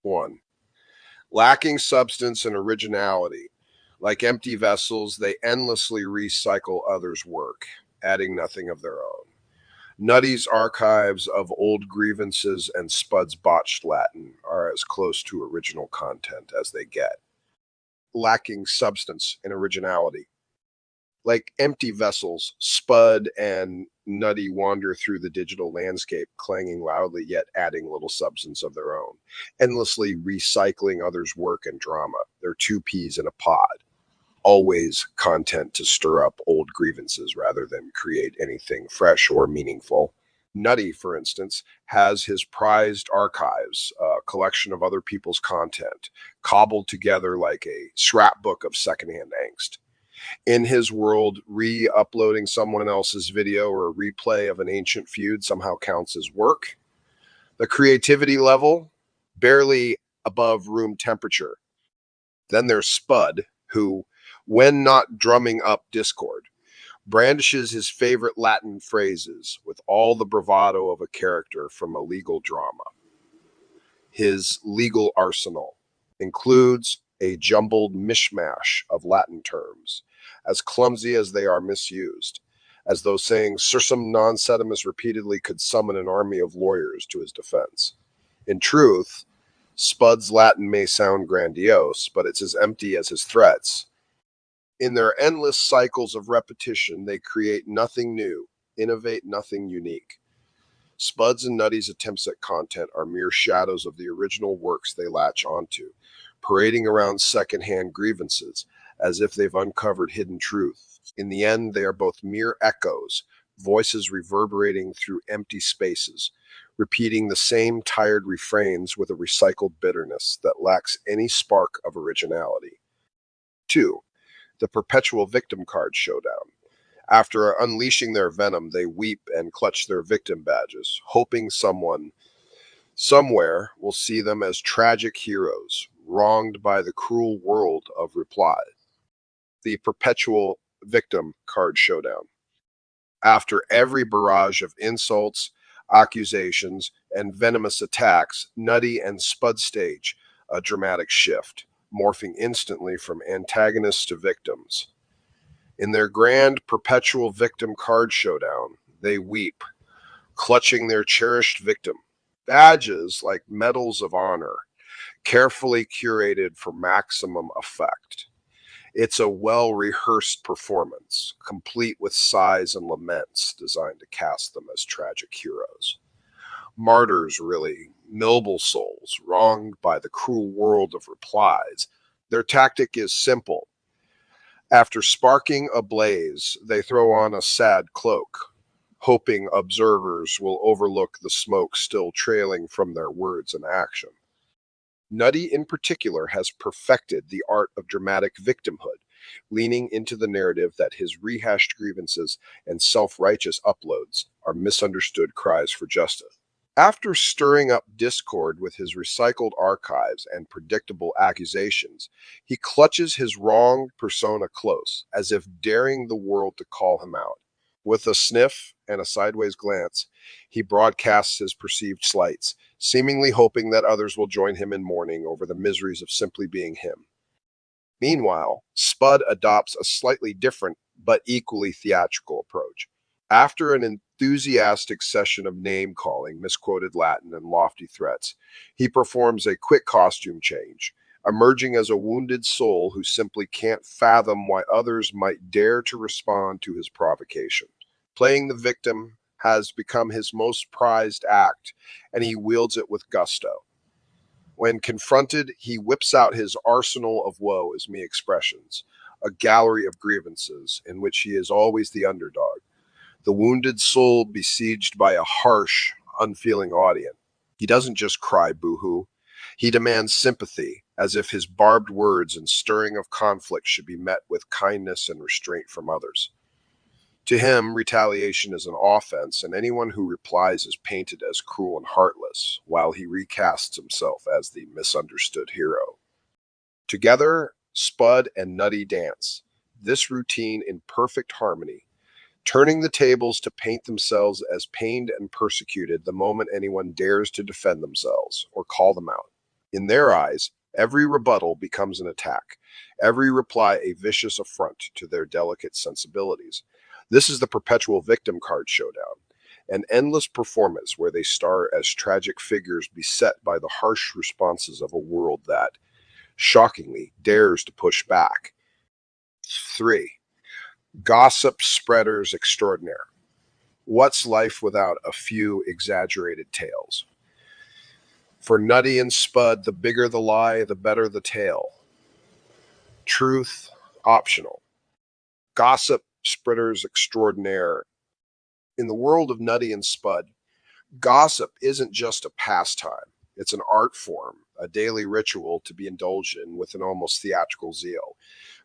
1. Lacking substance and originality. Like empty vessels, they endlessly recycle others' work, adding nothing of their own. Nutty's archives of old grievances and Spud's botched Latin are as close to original content as they get. Lacking substance and originality. Like empty vessels, Spud and Nutty wander through the digital landscape, clanging loudly yet adding little substance of their own, endlessly recycling others' work and drama. They're two peas in a pod. Always content to stir up old grievances rather than create anything fresh or meaningful. Nutty, for instance, has his prized archives, a collection of other people's content, cobbled together like a scrapbook of secondhand angst. In his world, re-uploading someone else's video or a replay of an ancient feud somehow counts as work. The creativity level, barely above room temperature. Then there's Spud, who, when not drumming up discord, brandishes his favorite Latin phrases with all the bravado of a character from a legal drama. His legal arsenal includes a jumbled mishmash of Latin terms, as clumsy as they are misused, as though saying sursum non sedimus repeatedly could summon an army of lawyers to his defense. In truth, Spud's Latin may sound grandiose, but it's as empty as his threats. In their endless cycles of repetition, they create nothing new, innovate nothing unique. Spud's and Nutty's attempts at content are mere shadows of the original works they latch onto, parading around secondhand grievances as if they've uncovered hidden truth. In the end, they are both mere echoes, voices reverberating through empty spaces, repeating the same tired refrains with a recycled bitterness that lacks any spark of originality. 2. The Perpetual Victim-Card Showdown. After unleashing their venom, they weep and clutch their victim badges, hoping someone, somewhere, will see them as tragic heroes, wronged by the cruel world of replies. The Perpetual Victim-Card Showdown. After every barrage of insults, accusations, and venomous attacks, Nutty and Spud stage a dramatic shift, morphing instantly from antagonists to victims. In their grand Perpetual Victim-Card Showdown, they weep, clutching their cherished victim. Badges like medals of honor, carefully curated for maximum effect. It's a well-rehearsed performance, complete with sighs and laments designed to cast them as tragic heroes. Martyrs, really, noble souls, wronged by the cruel world of replies. Their tactic is simple. After sparking a blaze, they throw on a sad cloak, hoping observers will overlook the smoke still trailing from their words and action. Nutty, in particular, has perfected the art of dramatic victimhood, leaning into the narrative that his rehashed grievances and self-righteous uploads are misunderstood cries for justice. After stirring up discord with his recycled archives and predictable accusations, he clutches his wronged persona close, as if daring the world to call him out. With a sniff and a sideways glance, he broadcasts his perceived slights, seemingly hoping that others will join him in mourning over the miseries of simply being him. Meanwhile, Spud adopts a slightly different but equally theatrical approach. After an enthusiastic session of name-calling, misquoted Latin, and lofty threats, he performs a quick costume change, emerging as a wounded soul who simply can't fathom why others might dare to respond to his provocation. Playing the victim has become his most prized act, and he wields it with gusto. When confronted, he whips out his arsenal of woe as me expressions, a gallery of grievances in which he is always the underdog, the wounded soul besieged by a harsh, unfeeling audience. He doesn't just cry boo-hoo. He demands sympathy, as if his barbed words and stirring of conflict should be met with kindness and restraint from others. To him, retaliation is an offense, and anyone who replies is painted as cruel and heartless, while he recasts himself as the misunderstood hero. Together, Spud and Nutty dance, this routine in perfect harmony, turning the tables to paint themselves as pained and persecuted the moment anyone dares to defend themselves or call them out. In their eyes, every rebuttal becomes an attack, every reply a vicious affront to their delicate sensibilities. This is the Perpetual Victim-Card Showdown, an endless performance where they star as tragic figures beset by the harsh responses of a world that, shockingly, dares to push back. 3. Gossip Spreaders Extraordinaire. What's life without a few exaggerated tales? For Nutty and Spud, the bigger the lie, the better the tale. Truth, optional. Gossip Spreaders Extraordinaire. In the world of Nutty and Spud, gossip isn't just a pastime. It's an art form, a daily ritual to be indulged in with an almost theatrical zeal.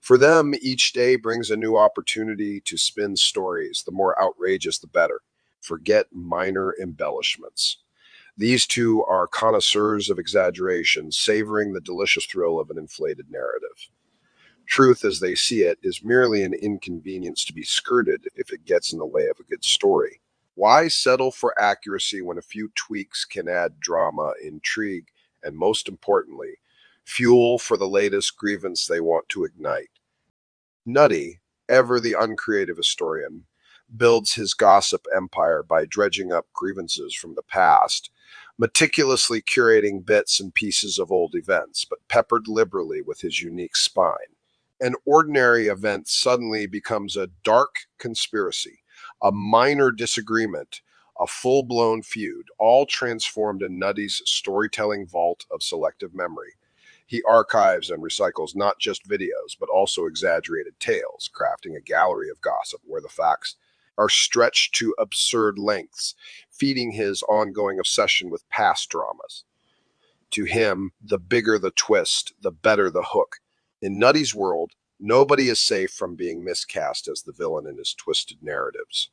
For them, each day brings a new opportunity to spin stories, the more outrageous the better. Forget minor embellishments. These two are connoisseurs of exaggeration, savoring the delicious thrill of an inflated narrative. Truth, as they see it, is merely an inconvenience to be skirted if it gets in the way of a good story. Why settle for accuracy when a few tweaks can add drama, intrigue, and most importantly, fuel for the latest grievance they want to ignite? Nutty, ever the uncreative historian, builds his gossip empire by dredging up grievances from the past, meticulously curating bits and pieces of old events, but peppered liberally with his unique spine. An ordinary event suddenly becomes a dark conspiracy, a minor disagreement, a full blown feud, all transformed in Nutty's storytelling vault of selective memory. He archives and recycles not just videos, but also exaggerated tales, crafting a gallery of gossip where the facts are stretched to absurd lengths, feeding his ongoing obsession with past dramas. To him, the bigger the twist, the better the hook. In Nutty's world, nobody is safe from being miscast as the villain in his twisted narratives,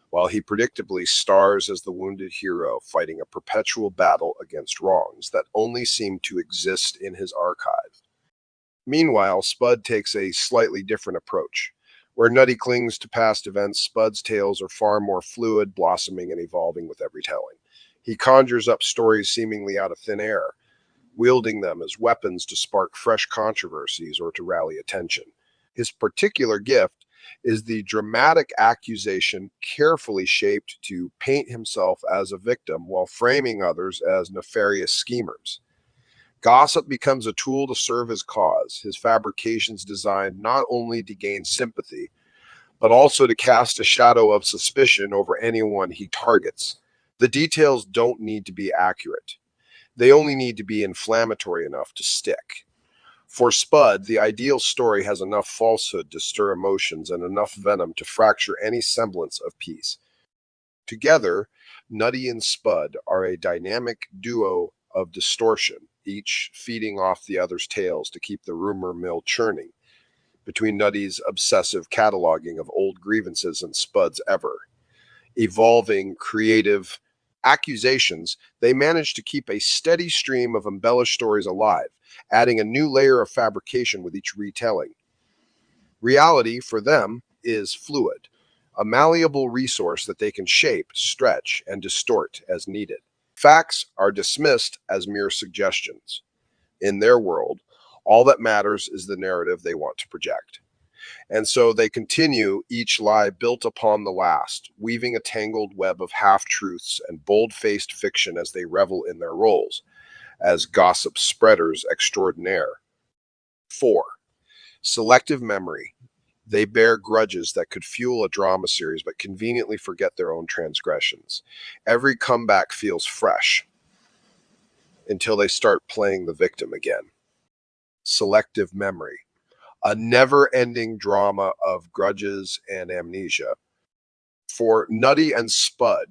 while he predictably stars as the wounded hero fighting a perpetual battle against wrongs that only seem to exist in his archive. Meanwhile, Spud takes a slightly different approach. Where Nutty clings to past events, Spud's tales are far more fluid, blossoming and evolving with every telling. He conjures up stories seemingly out of thin air, wielding them as weapons to spark fresh controversies or to rally attention. His particular gift is the dramatic accusation carefully shaped to paint himself as a victim while framing others as nefarious schemers. Gossip becomes a tool to serve his cause, his fabrications designed not only to gain sympathy, but also to cast a shadow of suspicion over anyone he targets. The details don't need to be accurate. They only need to be inflammatory enough to stick. For Spud, the ideal story has enough falsehood to stir emotions and enough venom to fracture any semblance of peace. Together, Nutty and Spud are a dynamic duo of distortion, each feeding off the other's tales to keep the rumor mill churning. Between Nutty's obsessive cataloging of old grievances and Spud's ever evolving creative accusations, they manage to keep a steady stream of embellished stories alive, adding a new layer of fabrication with each retelling. Reality, for them, is fluid, a malleable resource that they can shape, stretch, and distort as needed. Facts are dismissed as mere suggestions. In their world, all that matters is the narrative they want to project. And so they continue each lie built upon the last, weaving a tangled web of half truths and bold faced fiction as they revel in their roles as gossip spreaders extraordinaire. 4. Selective memory. They bear grudges that could fuel a drama series but conveniently forget their own transgressions. Every comeback feels fresh until they start playing the victim again. Selective memory. A never ending drama of grudges and amnesia. For Nutty and Spud,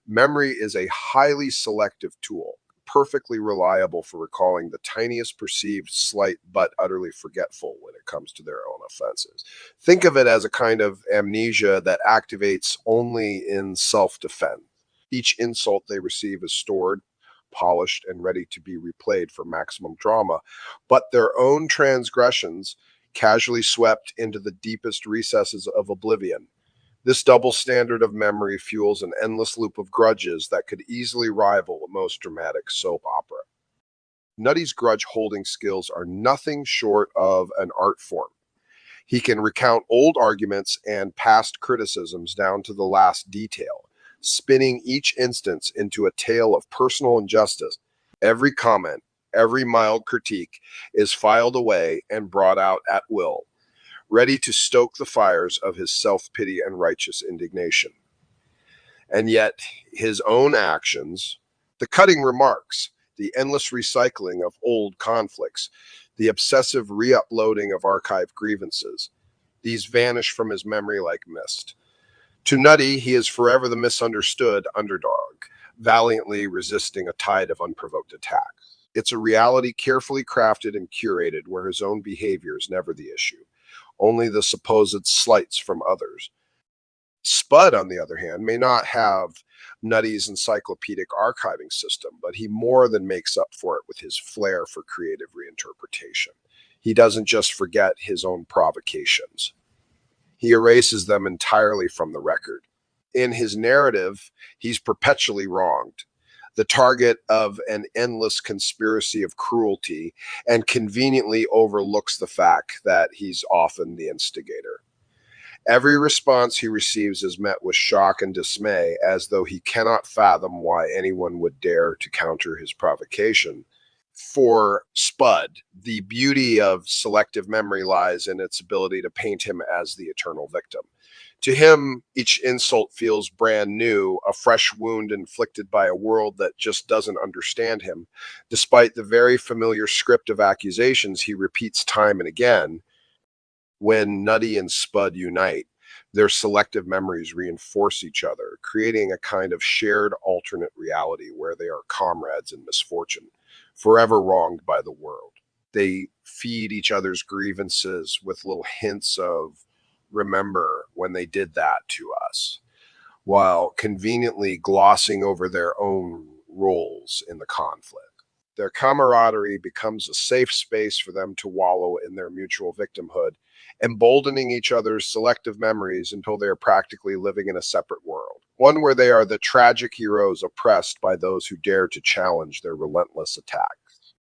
memory is a highly selective tool, perfectly reliable for recalling the tiniest perceived slight but utterly forgetful when it comes to their own offenses. Think of it as a kind of amnesia that activates only in self defense. Each insult they receive is stored, polished, and ready to be replayed for maximum drama, but their own transgressions casually swept into the deepest recesses of oblivion. This double standard of memory fuels an endless loop of grudges that could easily rival the most dramatic soap opera. Nutty's grudge-holding skills are nothing short of an art form. He can recount old arguments and past criticisms down to the last detail, spinning each instance into a tale of personal injustice. Every comment, every mild critique is filed away and brought out at will, ready to stoke the fires of his self-pity and righteous indignation. And yet, his own actions, the cutting remarks, the endless recycling of old conflicts, the obsessive re uploading of archived grievances, these vanish from his memory like mist. To Nutty, he is forever the misunderstood underdog, valiantly resisting a tide of unprovoked attack. It's a reality carefully crafted and curated where his own behavior is never the issue, only the supposed slights from others. Spud, on the other hand, may not have Nutty's encyclopedic archiving system, but he more than makes up for it with his flair for creative reinterpretation. He doesn't just forget his own provocations, he erases them entirely from the record. In his narrative, he's perpetually wronged, the target of an endless conspiracy of cruelty, and conveniently overlooks the fact that he's often the instigator. Every response he receives is met with shock and dismay, as though he cannot fathom why anyone would dare to counter his provocation. For Spud, the beauty of selective memory lies in its ability to paint him as the eternal victim. To him, each insult feels brand new, a fresh wound inflicted by a world that just doesn't understand him, despite the very familiar script of accusations he repeats time and again. When Nutty and Spud unite, their selective memories reinforce each other, creating a kind of shared alternate reality where they are comrades in misfortune, forever wronged by the world. They feed each other's grievances with little hints of, remember when they did that to us, while conveniently glossing over their own roles in the conflict. Their camaraderie becomes a safe space for them to wallow in their mutual victimhood, emboldening each other's selective memories until they are practically living in a separate world, one where they are the tragic heroes oppressed by those who dare to challenge their relentless attacks.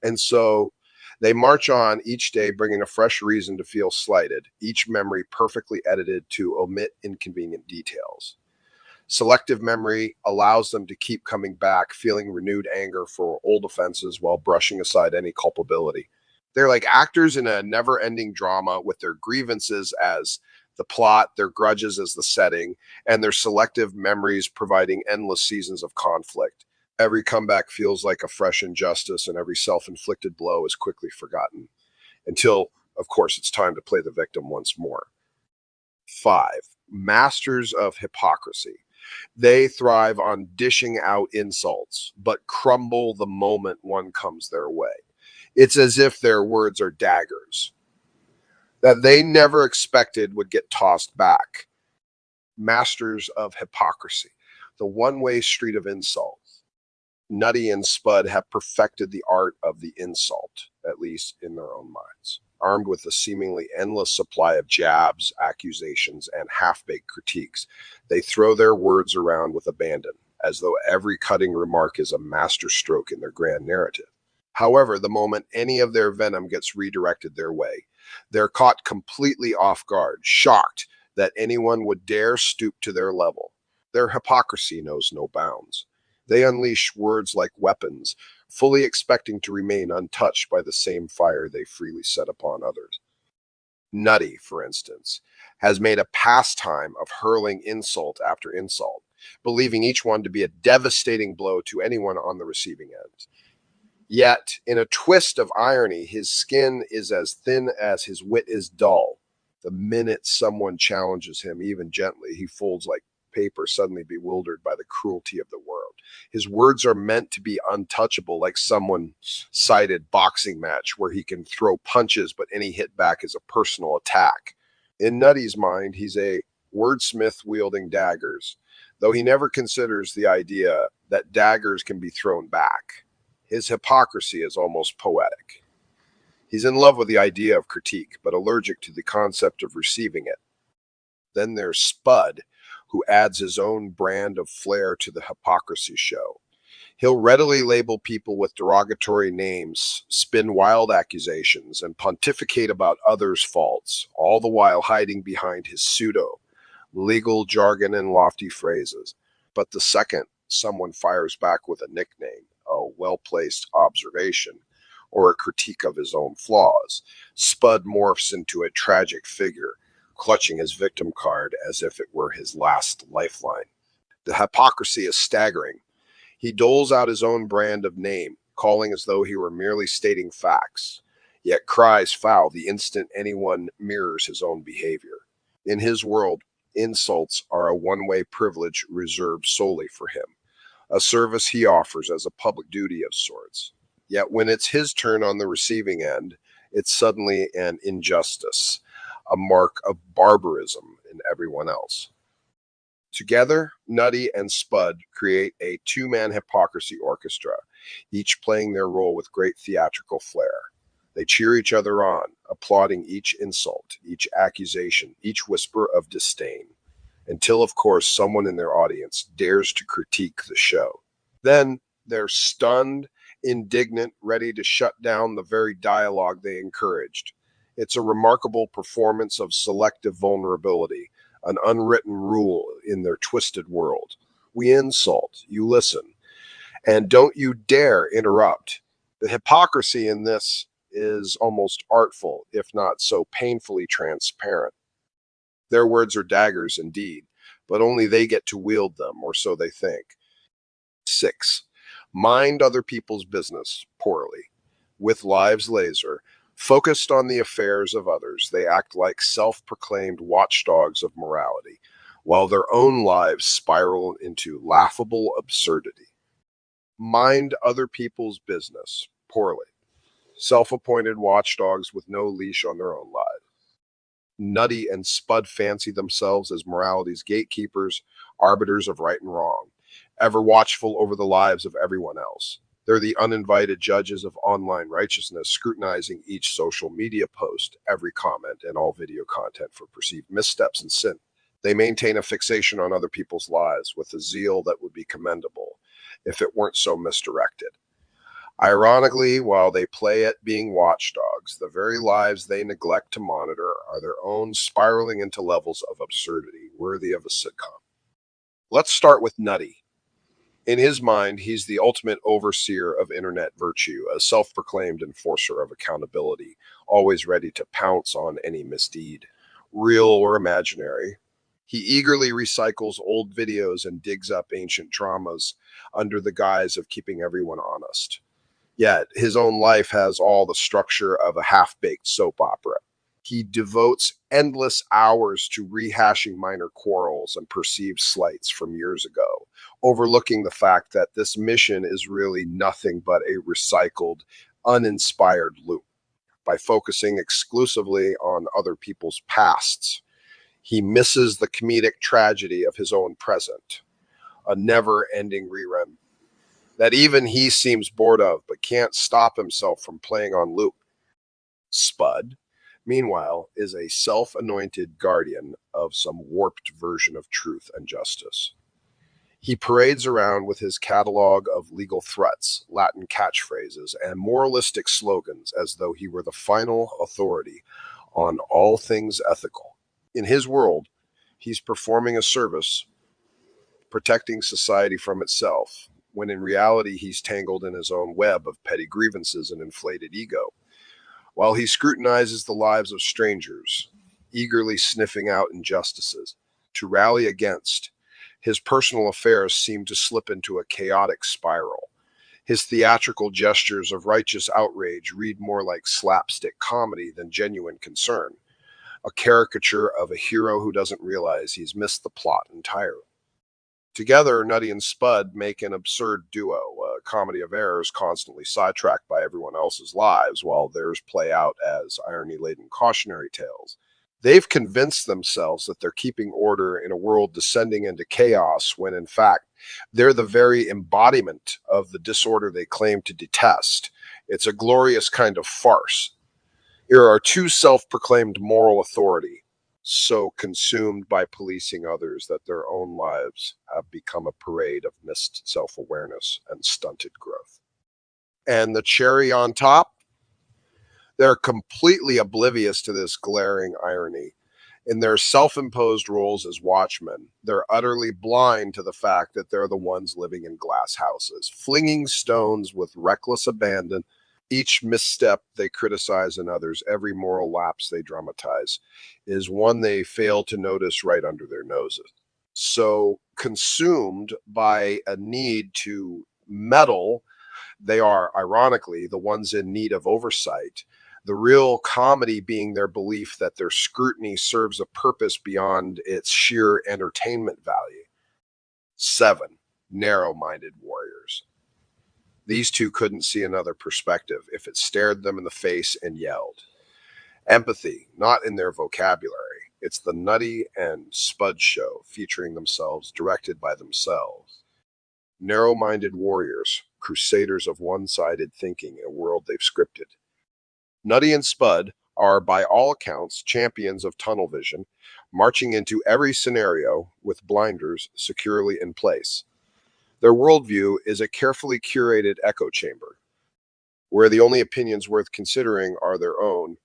And so they march on each day, bringing a fresh reason to feel slighted, each memory perfectly edited to omit inconvenient details. Selective memory allows them to keep coming back, feeling renewed anger for old offenses while brushing aside any culpability. They're like actors in a never ending drama with their grievances as the plot, their grudges as the setting, and their selective memories providing endless seasons of conflict. Every comeback feels like a fresh injustice, and every self inflicted blow is quickly forgotten until, of course, it's time to play the victim once more. 5. Masters of hypocrisy. They thrive on dishing out insults, but crumble the moment one comes their way. It's as if their words are daggers that they never expected would get tossed back. Masters of hypocrisy, the one-way street of insults. Nutty and Spud have perfected the art of the insult, at least in their own minds. Armed with a seemingly endless supply of jabs, accusations, and half-baked critiques, they throw their words around with abandon, as though every cutting remark is a masterstroke in their grand narrative. However, the moment any of their venom gets redirected their way, they're caught completely off guard, shocked that anyone would dare stoop to their level. Their hypocrisy knows no bounds. They unleash words like weapons, fully expecting to remain untouched by the same fire they freely set upon others. Nutty, for instance, has made a pastime of hurling insult after insult, believing each one to be a devastating blow to anyone on the receiving end. Yet, in a twist of irony, his skin is as thin as his wit is dull. The minute someone challenges him, even gently, he folds like paper, suddenly bewildered by the cruelty of the world. His words are meant to be untouchable, like someone cited boxing match where he can throw punches, but any hit back is a personal attack. In Nutty's mind, he's a wordsmith wielding daggers, though he never considers the idea that daggers can be thrown back. His hypocrisy is almost poetic. He's in love with the idea of critique, but allergic to the concept of receiving it. Then there's Spud, who adds his own brand of flair to the hypocrisy show. He'll readily label people with derogatory names, spin wild accusations, and pontificate about others' faults, all the while hiding behind his pseudo legal jargon and lofty phrases. But the second someone fires back with a nickname, a well-placed observation, or a critique of his own flaws, Spud morphs into a tragic figure, clutching his victim card as if it were his last lifeline. The hypocrisy is staggering. He doles out his own brand of name, calling as though he were merely stating facts, yet cries foul the instant anyone mirrors his own behavior. In his world, insults are a one-way privilege reserved solely for him, a service he offers as a public duty of sorts. Yet when it's his turn on the receiving end, it's suddenly an injustice, a mark of barbarism in everyone else. Together, Nutty and Spud create a two-man hypocrisy orchestra, each playing their role with great theatrical flair. They cheer each other on, applauding each insult, each accusation, each whisper of disdain, until, of course, someone in their audience dares to critique the show. Then they're stunned, indignant, ready to shut down the very dialogue they encouraged. It's a remarkable performance of selective vulnerability, an unwritten rule in their twisted world. We insult, you listen, and don't you dare interrupt. The hypocrisy in this is almost artful, if not so painfully transparent. Their words are daggers indeed, but only they get to wield them, or so they think. 6. Mind other people's business poorly. With lives laser, focused on the affairs of others, they act like self-proclaimed watchdogs of morality, while their own lives spiral into laughable absurdity. Mind other people's business poorly. Self-appointed watchdogs with no leash on their own lives. Nutty and Spud fancy themselves as morality's gatekeepers, arbiters of right and wrong, ever watchful over the lives of everyone else. They're the uninvited judges of online righteousness, scrutinizing each social media post, every comment, and all video content for perceived missteps and sin. They maintain a fixation on other people's lives with a zeal that would be commendable if it weren't so misdirected. Ironically, while they play at being watchdogs, the very lives they neglect to monitor are their own, spiraling into levels of absurdity worthy of a sitcom. Let's start with Nutty. In his mind, he's the ultimate overseer of internet virtue, a self-proclaimed enforcer of accountability, always ready to pounce on any misdeed, real or imaginary. He eagerly recycles old videos and digs up ancient dramas under the guise of keeping everyone honest. Yet his own life has all the structure of a half-baked soap opera. He devotes endless hours to rehashing minor quarrels and perceived slights from years ago, overlooking the fact that this mission is really nothing but a recycled, uninspired loop. By focusing exclusively on other people's pasts, he misses the comedic tragedy of his own present, a never-ending rerun that even he seems bored of but can't stop himself from playing on loop. Spud, meanwhile, is a self-anointed guardian of some warped version of truth and justice. He parades around with his catalog of legal threats, Latin catchphrases, and moralistic slogans as though he were the final authority on all things ethical. In his world, he's performing a service, protecting society from itself, when in reality he's tangled in his own web of petty grievances and inflated ego. While he scrutinizes the lives of strangers, eagerly sniffing out injustices to rally against, his personal affairs seem to slip into a chaotic spiral. His theatrical gestures of righteous outrage read more like slapstick comedy than genuine concern, a caricature of a hero who doesn't realize he's missed the plot entirely. Together, Nutty and Spud make an absurd duo, a comedy of errors constantly sidetracked by everyone else's lives, while theirs play out as irony-laden cautionary tales. They've convinced themselves that they're keeping order in a world descending into chaos, when in fact, they're the very embodiment of the disorder they claim to detest. It's a glorious kind of farce. Here are two self-proclaimed moral authority, so consumed by policing others that their own lives have become a parade of missed self awareness and stunted growth. And the cherry on top, they're completely oblivious to this glaring irony. In their self imposed roles as watchmen, they're utterly blind to the fact that they're the ones living in glass houses, flinging stones with reckless abandon. Each misstep they criticize in others, every moral lapse they dramatize, is one they fail to notice right under their noses. So, consumed by a need to meddle, they are, ironically, the ones in need of oversight. The real comedy being their belief that their scrutiny serves a purpose beyond its sheer entertainment value. 7. Narrow minded warriors. These two couldn't see another perspective if it stared them in the face and yelled. Empathy, not in their vocabulary. It's the Nutty and Spud show, featuring themselves, directed by themselves. Narrow minded warriors, crusaders of one sided thinking in a world they've scripted. Nutty and Spud are, by all accounts, champions of tunnel vision, marching into every scenario with blinders securely in place. Their worldview is a carefully curated echo chamber, where the only opinions worth considering are their own,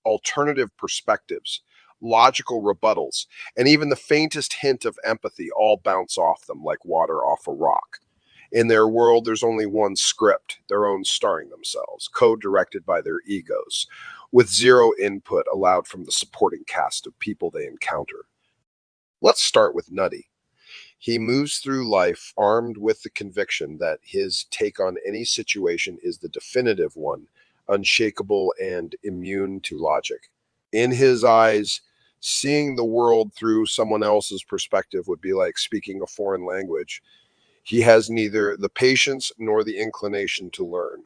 alternative perspectives, logical rebuttals, and even the faintest hint of empathy all bounce off them like water off a rock. In their world, there's only one script, their own starring themselves, co-directed by their egos, with zero input allowed from the supporting cast of people they encounter. Let's start with Nutty. He moves through life armed with the conviction that his take on any situation is the definitive one, unshakable and immune to logic. In his eyes, seeing the world through someone else's perspective would be like speaking a foreign language. He has neither the patience nor the inclination to learn.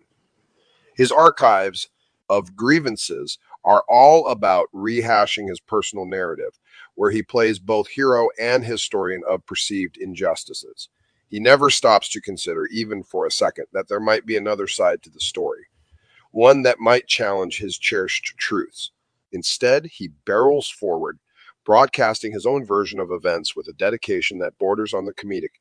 His archives of grievances are all about rehashing his personal narrative, where he plays both hero and historian of perceived injustices. He never stops to consider, even for a second, that there might be another side to the story, one that might challenge his cherished truths. Instead, he barrels forward, broadcasting his own version of events with a dedication that borders on the comedic.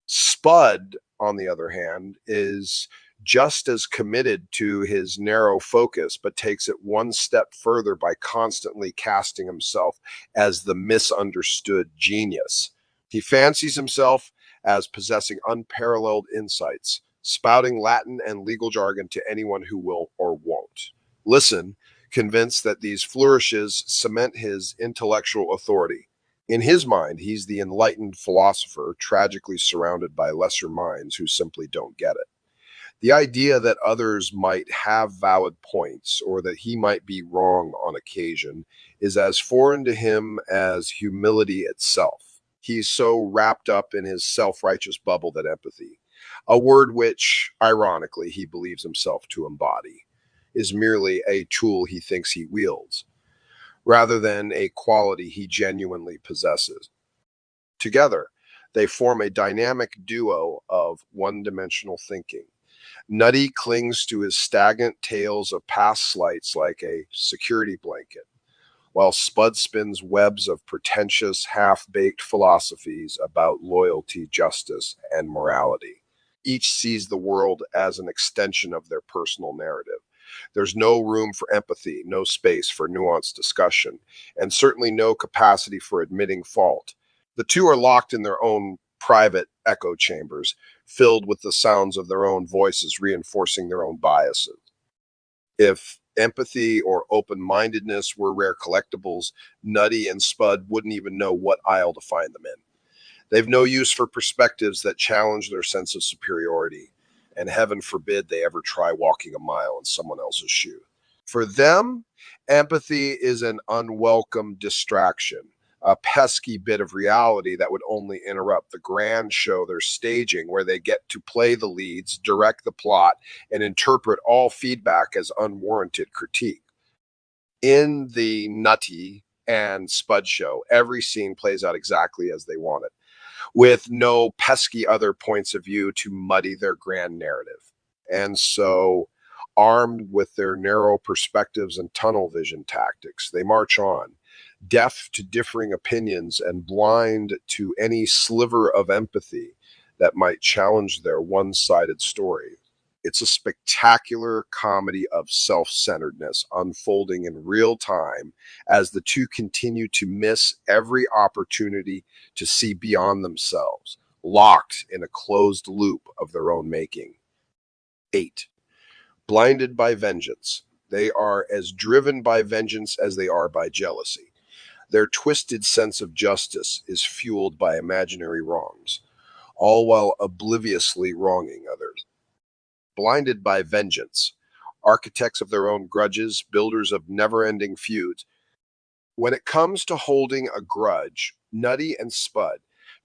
Spud, on the other hand, is just as committed to his narrow focus, but takes it one step further by constantly casting himself as the misunderstood genius. He fancies himself as possessing unparalleled insights, spouting Latin and legal jargon to anyone who will or won't listen, convinced that these flourishes cement his intellectual authority. In his mind, he's the enlightened philosopher, tragically surrounded by lesser minds who simply don't get it. The idea that others might have valid points or that he might be wrong on occasion is as foreign to him as humility itself. He's so wrapped up in his self righteous bubble that empathy, a word which, ironically, he believes himself to embody, is merely a tool he thinks he wields, rather than a quality he genuinely possesses. Together, they form a dynamic duo of one dimensional thinking. Nutty clings to his stagnant tales of past slights like a security blanket, while Spud spins webs of pretentious, half baked philosophies about loyalty, justice, and morality. Each sees the world as an extension of their personal narrative. There's no room for empathy, no space for nuanced discussion, and certainly no capacity for admitting fault. The two are locked in their own private echo chambers, filled with the sounds of their own voices reinforcing their own biases. If empathy or open mindedness were rare collectibles, Nutty and Spud wouldn't even know what aisle to find them in. They've no use for perspectives that challenge their sense of superiority, and heaven forbid they ever try walking a mile in someone else's shoe. For them, empathy is an unwelcome distraction, a pesky bit of reality that would only interrupt the grand show they're staging, where they get to play the leads, direct the plot, and interpret all feedback as unwarranted critique. In the Nutty and Spud show, every scene plays out exactly as they want it, with no pesky other points of view to muddy their grand narrative. And so, armed with their narrow perspectives and tunnel vision tactics, they march on, deaf to differing opinions and blind to any sliver of empathy that might challenge their one-sided story. It's a spectacular comedy of self-centeredness unfolding in real time as the two continue to miss every opportunity to see beyond themselves, locked in a closed loop of their own making. 8. Blinded by vengeance. They are as driven by vengeance as they are by jealousy. Their twisted sense of justice is fueled by imaginary wrongs, all while obliviously wronging others. Blinded by vengeance, architects of their own grudges, builders of never-ending feuds. When it comes to holding a grudge, Nutty and Spud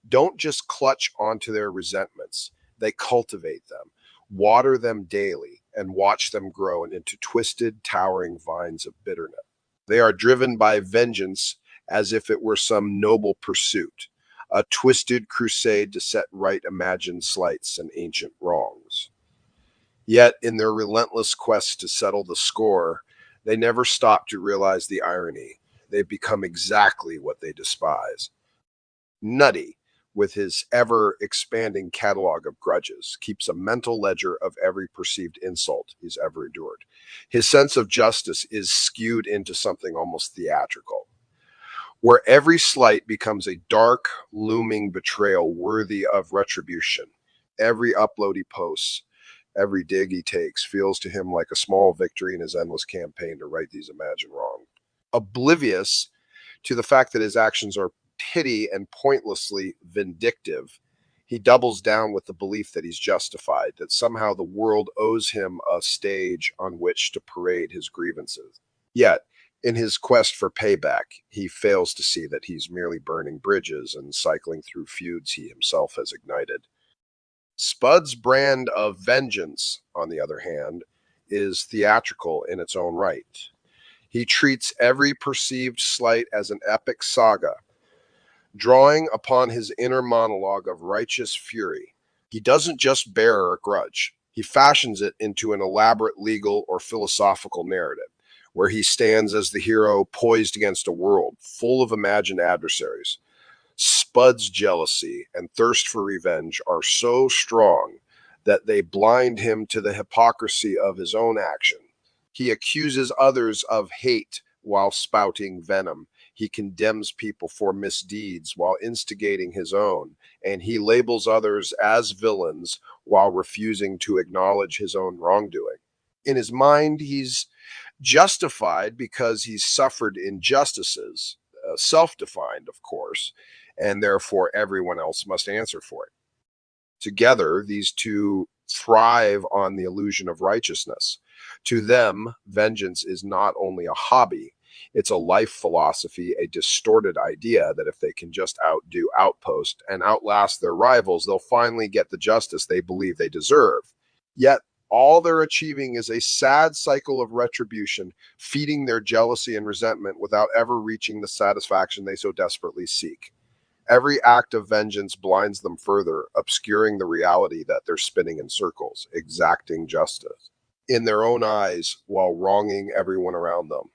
don't just clutch onto their resentments, they cultivate them, water them daily, and watch them grow into twisted, towering vines of bitterness. They are driven by vengeance as if it were some noble pursuit, a twisted crusade to set right imagined slights and ancient wrongs. Yet, in their relentless quest to settle the score, they never stop to realize the irony. They've become exactly what they despise. Nutty, with his ever expanding catalog of grudges, keeps a mental ledger of every perceived insult he's ever endured. His sense of justice is skewed into something almost theatrical, where every slight becomes a dark, looming betrayal worthy of retribution. Every upload he posts, every dig he takes feels to him like a small victory in his endless campaign to right these imagined wrongs. Oblivious to the fact that his actions are petty and pointlessly vindictive, he doubles down with the belief that he's justified, that somehow the world owes him a stage on which to parade his grievances. Yet, in his quest for payback, he fails to see that he's merely burning bridges and cycling through feuds he himself has ignited. Spud's brand of vengeance, on the other hand, is theatrical in its own right. He treats every perceived slight as an epic saga, drawing upon his inner monologue of righteous fury. He doesn't just bear a grudge, he fashions it into an elaborate legal or philosophical narrative, where he stands as the hero poised against a world full of imagined adversaries. Spud's jealousy and thirst for revenge are so strong that they blind him to the hypocrisy of his own action. He accuses others of hate while spouting venom. He condemns people for misdeeds while instigating his own, and he labels others as villains while refusing to acknowledge his own wrongdoing. In his mind, he's justified because he's suffered injustices, self-defined, of course, and therefore everyone else must answer for it. Together, these two thrive on the illusion of righteousness. To them, vengeance is not only a hobby, it's a life philosophy, a distorted idea that if they can just outdo Outpost and outlast their rivals, they'll finally get the justice they believe they deserve. Yet, all they're achieving is a sad cycle of retribution, feeding their jealousy and resentment without ever reaching the satisfaction they so desperately seek. Every act of vengeance blinds them further, obscuring the reality that they're spinning in circles, exacting justice in their own eyes while wronging everyone around them.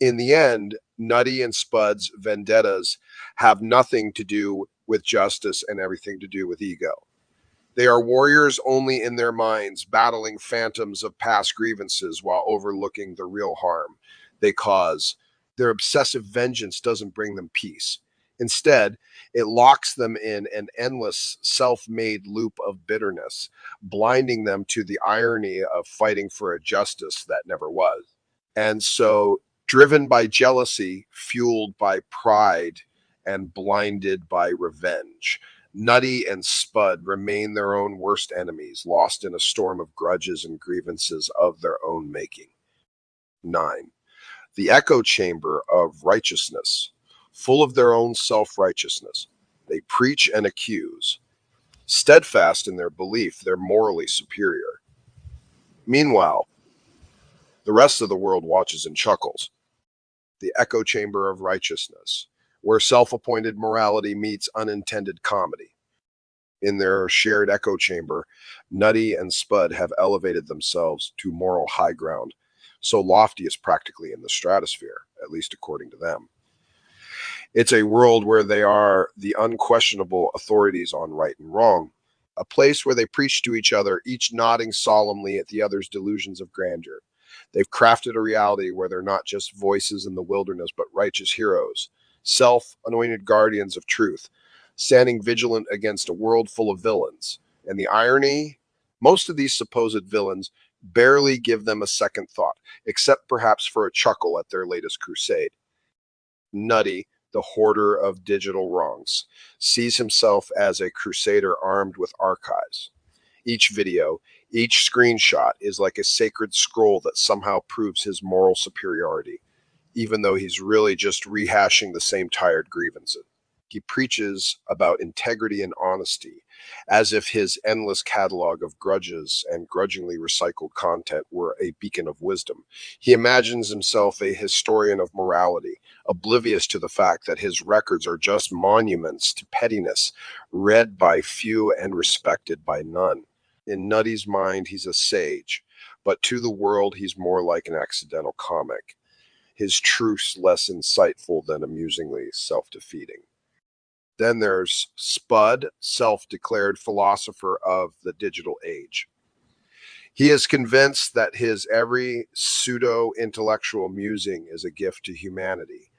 In the end, Nutty and Spud's vendettas have nothing to do with justice and everything to do with ego. They are warriors only in their minds, battling phantoms of past grievances while overlooking the real harm they cause. Their obsessive vengeance doesn't bring them peace. Instead, it locks them in an endless, self-made loop of bitterness, blinding them to the irony of fighting for a justice that never was. And so, driven by jealousy, fueled by pride, and blinded by revenge, Nutty and Spud remain their own worst enemies, lost in a storm of grudges and grievances of their own making. 9. The echo chamber of righteousness, full of their own self-righteousness. They preach and accuse, steadfast in their belief they're morally superior. Meanwhile, the rest of the world watches and chuckles. The echo chamber of righteousness, where self-appointed morality meets unintended comedy. In their shared echo chamber, Nutty and Spud have elevated themselves to moral high ground, so lofty it's practically in the stratosphere, at least according to them. It's a world where they are the unquestionable authorities on right and wrong, a place where they preach to each other, each nodding solemnly at the other's delusions of grandeur. They've crafted a reality where they're not just voices in the wilderness, but righteous heroes, self anointed guardians of truth, standing vigilant against a world full of villains. And the irony, most of these supposed villains barely give them a second thought, except perhaps for a chuckle at their latest crusade. Nutty, the hoarder of digital wrongs, sees himself as a crusader armed with archives. Each video, each screenshot is like a sacred scroll that somehow proves his moral superiority, even though he's really just rehashing the same tired grievances. He preaches about integrity and honesty, as if his endless catalog of grudges and grudgingly recycled content were a beacon of wisdom. He imagines himself a historian of morality, oblivious to the fact that his records are just monuments to pettiness, read by few and respected by none. In Nutty's mind, he's a sage, but to the world, he's more like an accidental comic. His truths less insightful than amusingly self-defeating. Then there's Spud, self-declared philosopher of the digital age. He is convinced that his every pseudo-intellectual musing is a gift to humanity,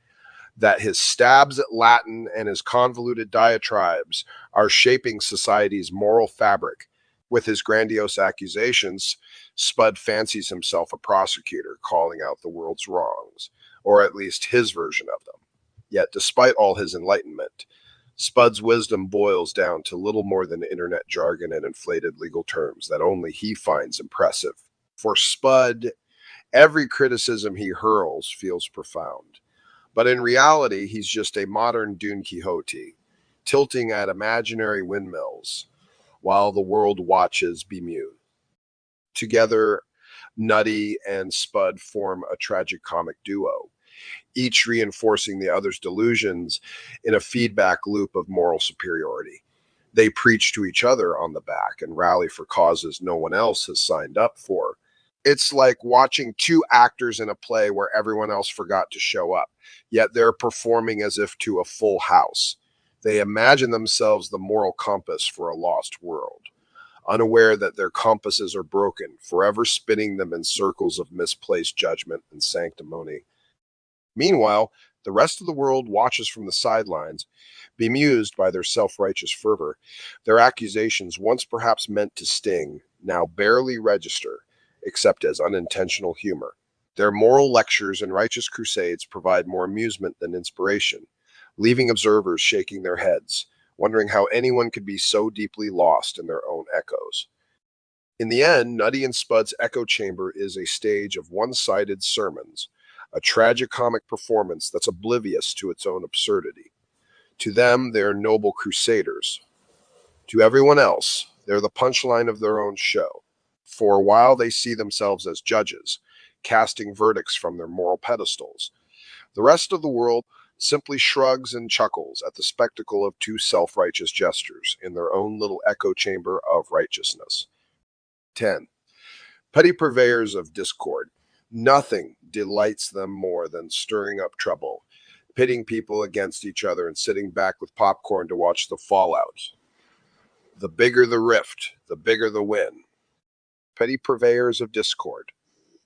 that his stabs at Latin and his convoluted diatribes are shaping society's moral fabric. With his grandiose accusations, Spud fancies himself a prosecutor calling out the world's wrongs, or at least his version of them. Yet, despite all his enlightenment, Spud's wisdom boils down to little more than internet jargon and inflated legal terms that only he finds impressive. For Spud, every criticism he hurls feels profound. But in reality, he's just a modern Don Quixote, tilting at imaginary windmills while the world watches bemused. Together, Nutty and Spud form a tragic comic duo, each reinforcing the other's delusions in a feedback loop of moral superiority. They preach to each other on the back and rally for causes no one else has signed up for. It's like watching two actors in a play where everyone else forgot to show up, yet they're performing as if to a full house. They imagine themselves the moral compass for a lost world, unaware that their compasses are broken, forever spinning them in circles of misplaced judgment and sanctimony. Meanwhile, the rest of the world watches from the sidelines, bemused by their self-righteous fervor. Their accusations, once perhaps meant to sting, now barely register, except as unintentional humor. Their moral lectures and righteous crusades provide more amusement than inspiration, leaving observers shaking their heads, wondering how anyone could be so deeply lost in their own echoes. In the end, Nutty and Spud's echo chamber is a stage of one-sided sermons, a tragicomic performance that's oblivious to its own absurdity. To them, they're noble crusaders. To everyone else, they're the punchline of their own show. For a while, they see themselves as judges, casting verdicts from their moral pedestals. The rest of the world simply shrugs and chuckles at the spectacle of two self-righteous jesters in their own little echo chamber of righteousness. 10. Petty purveyors of discord. Nothing delights them more than stirring up trouble, pitting people against each other and sitting back with popcorn to watch the fallout. The bigger the rift, the bigger the win. Petty purveyors of discord.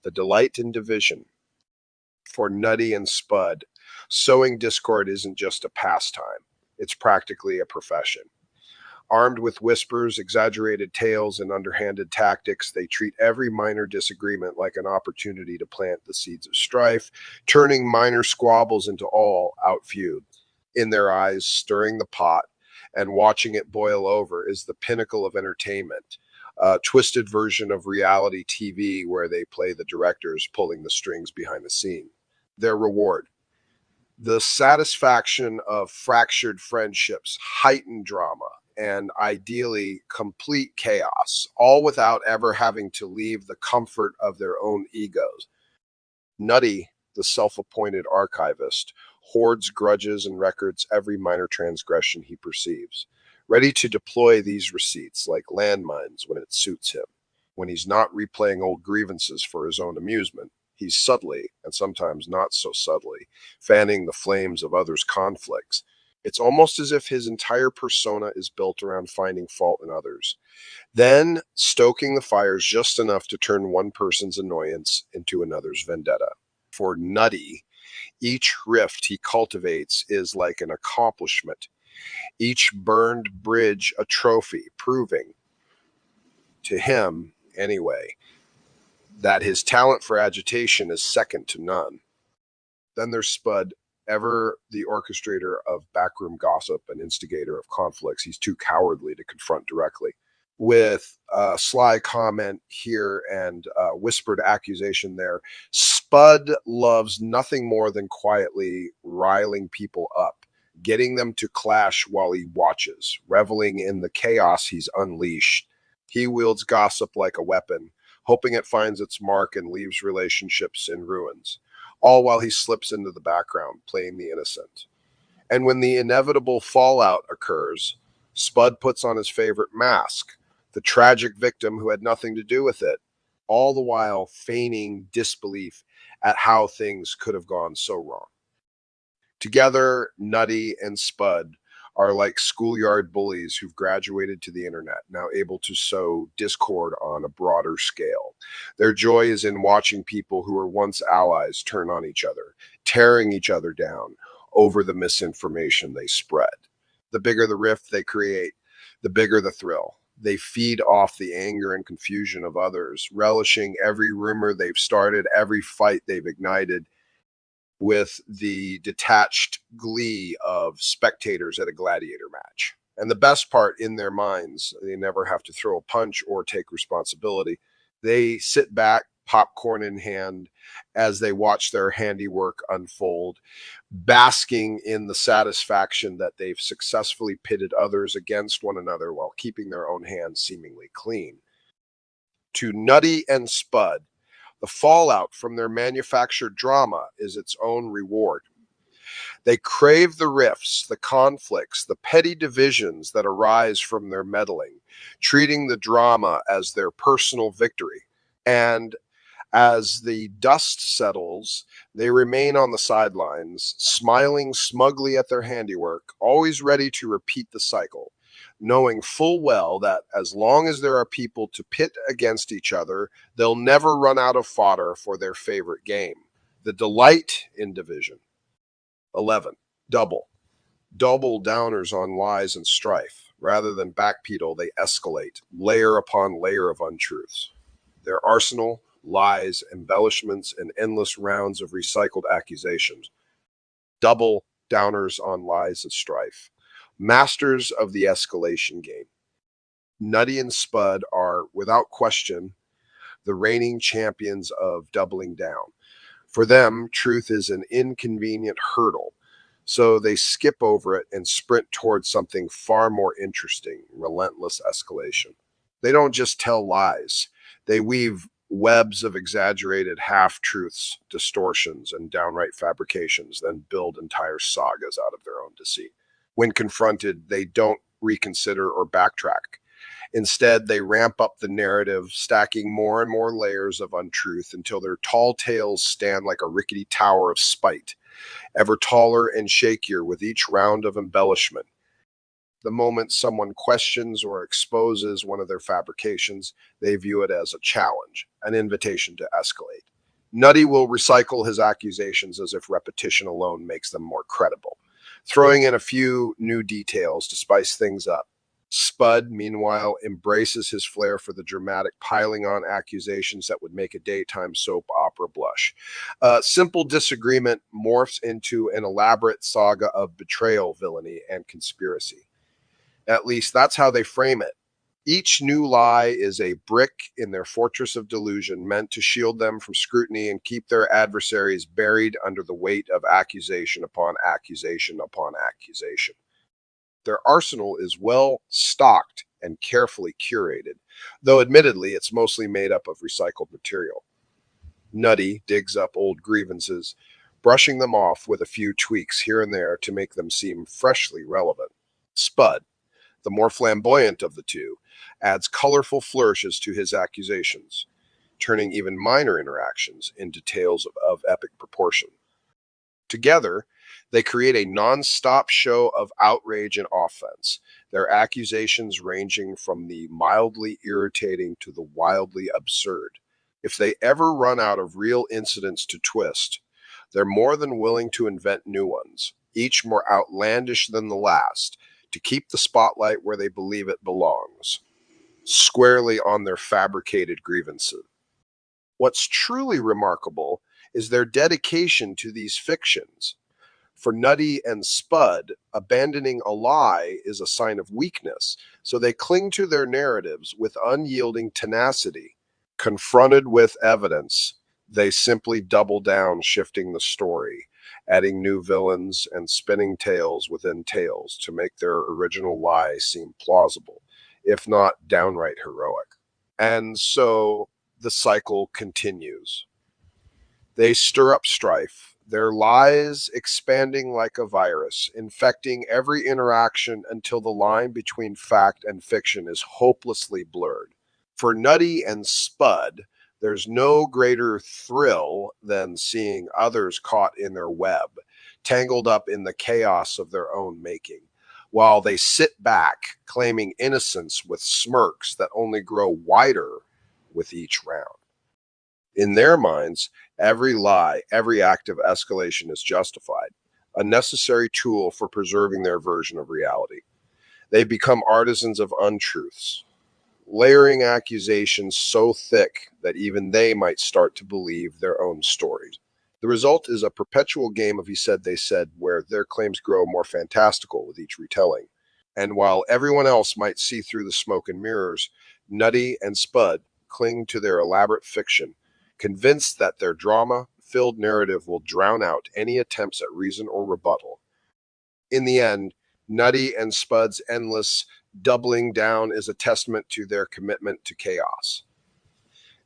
The delight in division. For Nutty and Spud, sowing discord isn't just a pastime, it's practically a profession. Armed with whispers, exaggerated tales, and underhanded tactics, they treat every minor disagreement like an opportunity to plant the seeds of strife, turning minor squabbles into all-out feuds. In their eyes, stirring the pot and watching it boil over is the pinnacle of entertainment, a twisted version of reality TV where they play the directors pulling the strings behind the scene. Their reward: the satisfaction of fractured friendships, heightened drama, and ideally complete chaos, all without ever having to leave the comfort of their own egos. Nutty, the self-appointed archivist, hoards grudges and records every minor transgression he perceives, ready to deploy these receipts like landmines when it suits him, when he's not replaying old grievances for his own amusement. He's subtly, and sometimes not so subtly, fanning the flames of others' conflicts. It's almost as if his entire persona is built around finding fault in others, then stoking the fires just enough to turn one person's annoyance into another's vendetta. For Nutty, each rift he cultivates is like an accomplishment, each burned bridge a trophy, proving, to him anyway, that his talent for agitation is second to none. Then there's Spud, ever the orchestrator of backroom gossip and instigator of conflicts. He's too cowardly to confront directly. With a sly comment here and whispered accusation there, Spud loves nothing more than quietly riling people up, getting them to clash while he watches, reveling in the chaos he's unleashed. He wields gossip like a weapon, hoping it finds its mark and leaves relationships in ruins, all while he slips into the background, playing the innocent. And when the inevitable fallout occurs, Spud puts on his favorite mask, the tragic victim who had nothing to do with it, all the while feigning disbelief at how things could have gone so wrong. Together, Nutty and Spud are like schoolyard bullies who've graduated to the internet, now able to sow discord on a broader scale. Their joy is in watching people who were once allies turn on each other, tearing each other down over the misinformation they spread. The bigger the rift they create, the bigger the thrill. They feed off the anger and confusion of others, relishing every rumor they've started, every fight they've ignited, with the detached glee of spectators at a gladiator match. And the best part, in their minds, they never have to throw a punch or take responsibility. They sit back, popcorn in hand, as they watch their handiwork unfold, basking in the satisfaction that they've successfully pitted others against one another while keeping their own hands seemingly clean. To Nutty and Spud, the fallout from their manufactured drama is its own reward. They crave the rifts, the conflicts, the petty divisions that arise from their meddling, treating the drama as their personal victory. And as the dust settles, they remain on the sidelines, smiling smugly at their handiwork, always ready to repeat the cycle, knowing full well that as long as there are people to pit against each other, they'll never run out of fodder for their favorite game, the delight in division. 11. Double. Double downers on lies and strife. Rather than backpedal, they escalate, layer upon layer of untruths. Their arsenal, lies, embellishments, and endless rounds of recycled accusations. Double downers on lies and strife. Masters of the escalation game. Nutty and Spud are, without question, the reigning champions of doubling down. For them, truth is an inconvenient hurdle, so they skip over it and sprint towards something far more interesting, relentless escalation. They don't just tell lies, they weave webs of exaggerated half-truths, distortions, and downright fabrications, then build entire sagas out of their own deceit. When confronted, they don't reconsider or backtrack. Instead, they ramp up the narrative, stacking more and more layers of untruth until their tall tales stand like a rickety tower of spite, ever taller and shakier with each round of embellishment. The moment someone questions or exposes one of their fabrications, they view it as a challenge, an invitation to escalate. Nutty will recycle his accusations as if repetition alone makes them more credible, throwing in a few new details to spice things up. Spud, meanwhile, embraces his flair for the dramatic piling on accusations that would make a daytime soap opera blush. A simple disagreement morphs into an elaborate saga of betrayal, villainy, and conspiracy. At least that's how they frame it. Each new lie is a brick in their fortress of delusion meant to shield them from scrutiny and keep their adversaries buried under the weight of accusation upon accusation upon accusation. Their arsenal is well stocked and carefully curated, though admittedly it's mostly made up of recycled material. Nutty digs up old grievances, brushing them off with a few tweaks here and there to make them seem freshly relevant. Spud, the more flamboyant of the two, adds colorful flourishes to his accusations. turning even minor interactions into tales of epic proportion. Together, they create a non-stop show of outrage and offense, their accusations ranging from the mildly irritating to the wildly absurd. If they ever run out of real incidents to twist, they're more than willing to invent new ones, each more outlandish than the last, to keep the spotlight where they believe it belongs, squarely on their fabricated grievances. What's truly remarkable is their dedication to these fictions. For Nutty and Spud, abandoning a lie is a sign of weakness, so they cling to their narratives with unyielding tenacity. Confronted with evidence, they simply double down, shifting the story, adding new villains and spinning tales within tales to make their original lie seem plausible, if not downright heroic. And so the cycle continues. They stir up strife, their lies expanding like a virus, infecting every interaction until the line between fact and fiction is hopelessly blurred. For Nutty and Spud, there's no greater thrill than seeing others caught in their web, tangled up in the chaos of their own making, while they sit back, claiming innocence with smirks that only grow wider with each round. In their minds, every lie, every act of escalation is justified, a necessary tool for preserving their version of reality. They become artisans of untruths, layering accusations so thick that even they might start to believe their own stories. The result is a perpetual game of he said, they said, where their claims grow more fantastical with each retelling. And while everyone else might see through the smoke and mirrors, Nutty and Spud cling to their elaborate fiction, convinced that their drama-filled narrative will drown out any attempts at reason or rebuttal. In the end, Nutty and Spud's endless doubling down is a testament to their commitment to chaos.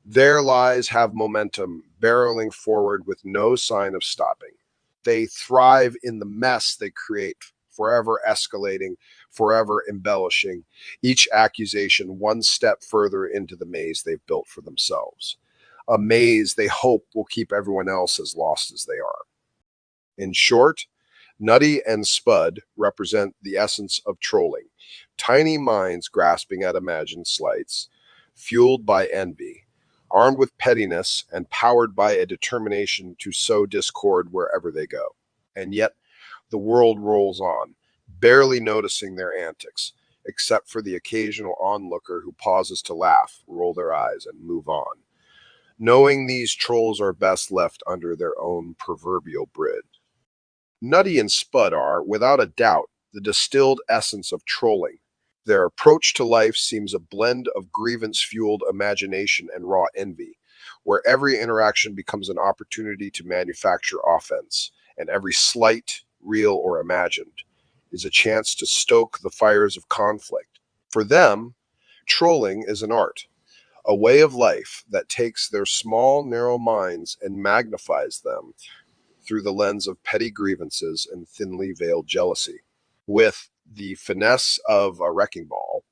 Their lies have momentum, barreling forward with no sign of stopping. They thrive in the mess they create, forever escalating, forever embellishing, each accusation one step further into the maze they've built for themselves. A maze they hope will keep everyone else as lost as they are. In short, Nutty and Spud represent the essence of trolling, tiny minds grasping at imagined slights, fueled by envy, armed with pettiness and powered by a determination to sow discord wherever they go. And yet, the world rolls on, barely noticing their antics, except for the occasional onlooker who pauses to laugh, roll their eyes, and move on, knowing these trolls are best left under their own proverbial bridge. Nutty and Spud are, without a doubt, the distilled essence of trolling. Their approach to life seems a blend of grievance-fueled imagination and raw envy, where every interaction becomes an opportunity to manufacture offense, and every slight, real or imagined, is a chance to stoke the fires of conflict. For them, trolling is an art, a way of life that takes their small, narrow minds and magnifies them through the lens of petty grievances and thinly veiled jealousy. With the finesse of a wrecking ball,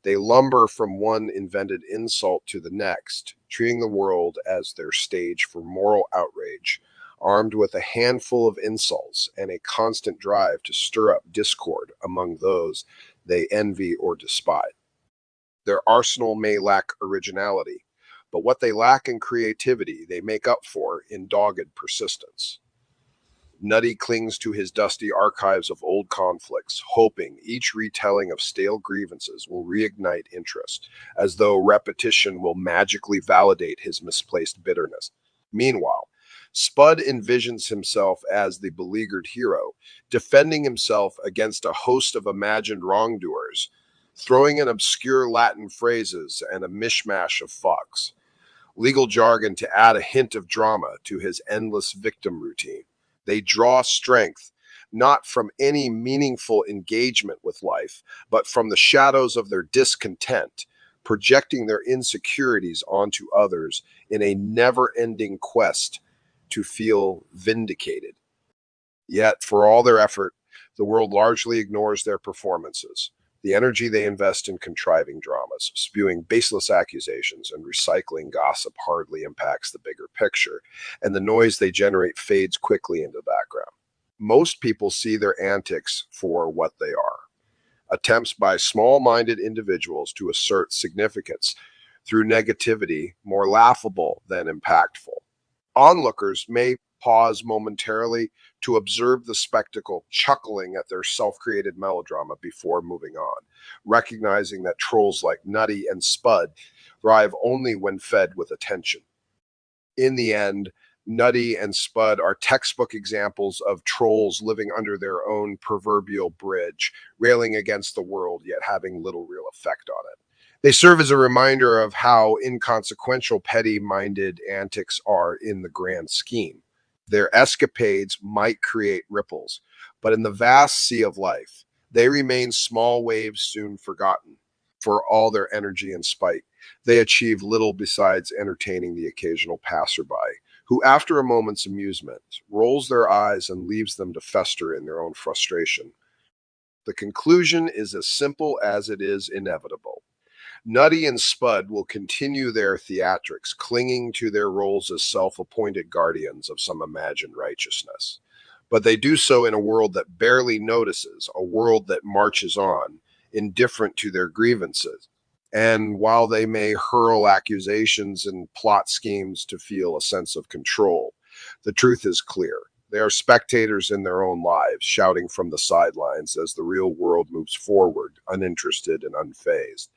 they lumber from one invented insult to the next, treating the world as their stage for moral outrage, armed with a handful of insults and a constant drive to stir up discord among those they envy or despise. Their arsenal may lack originality, but what they lack in creativity, they make up for in dogged persistence. Nutty clings to his dusty archives of old conflicts, hoping each retelling of stale grievances will reignite interest, as though repetition will magically validate his misplaced bitterness. Meanwhile, Spud envisions himself as the beleaguered hero, defending himself against a host of imagined wrongdoers, throwing in obscure Latin phrases and a mishmash of fucks, legal jargon to add a hint of drama to his endless victim routine. They draw strength not from any meaningful engagement with life, but from the shadows of their discontent, projecting their insecurities onto others in a never ending quest to feel vindicated. Yet, for all their effort, the world largely ignores their performances, The energy they invest in contriving dramas, spewing baseless accusations, and recycling gossip hardly impacts the bigger picture, and the noise they generate fades quickly into the background. Most people see their antics for what they are: attempts by small minded individuals to assert significance through negativity more laughable than impactful. Onlookers may pause momentarily to observe the spectacle, chuckling at their self created melodrama before moving on, recognizing that trolls like Nutty and Spud thrive only when fed with attention. In the end, Nutty and Spud are textbook examples of trolls living under their own proverbial bridge, railing against the world yet having little real effect on it. They serve as a reminder of how inconsequential petty minded antics are in the grand scheme. Their escapades might create ripples, but in the vast sea of life, they remain small waves soon forgotten. For all their energy and spite, they achieve little besides entertaining the occasional passerby, who, after a moment's amusement, rolls their eyes and leaves them to fester in their own frustration. The conclusion is as simple as it is inevitable. Nutty and Spud will continue their theatrics, clinging to their roles as self appointed guardians of some imagined righteousness. But they do so in a world that barely notices, a world that marches on, indifferent to their grievances. And while they may hurl accusations and plot schemes to feel a sense of control, the truth is clear. They are spectators in their own lives, shouting from the sidelines as the real world moves forward, uninterested and unfazed.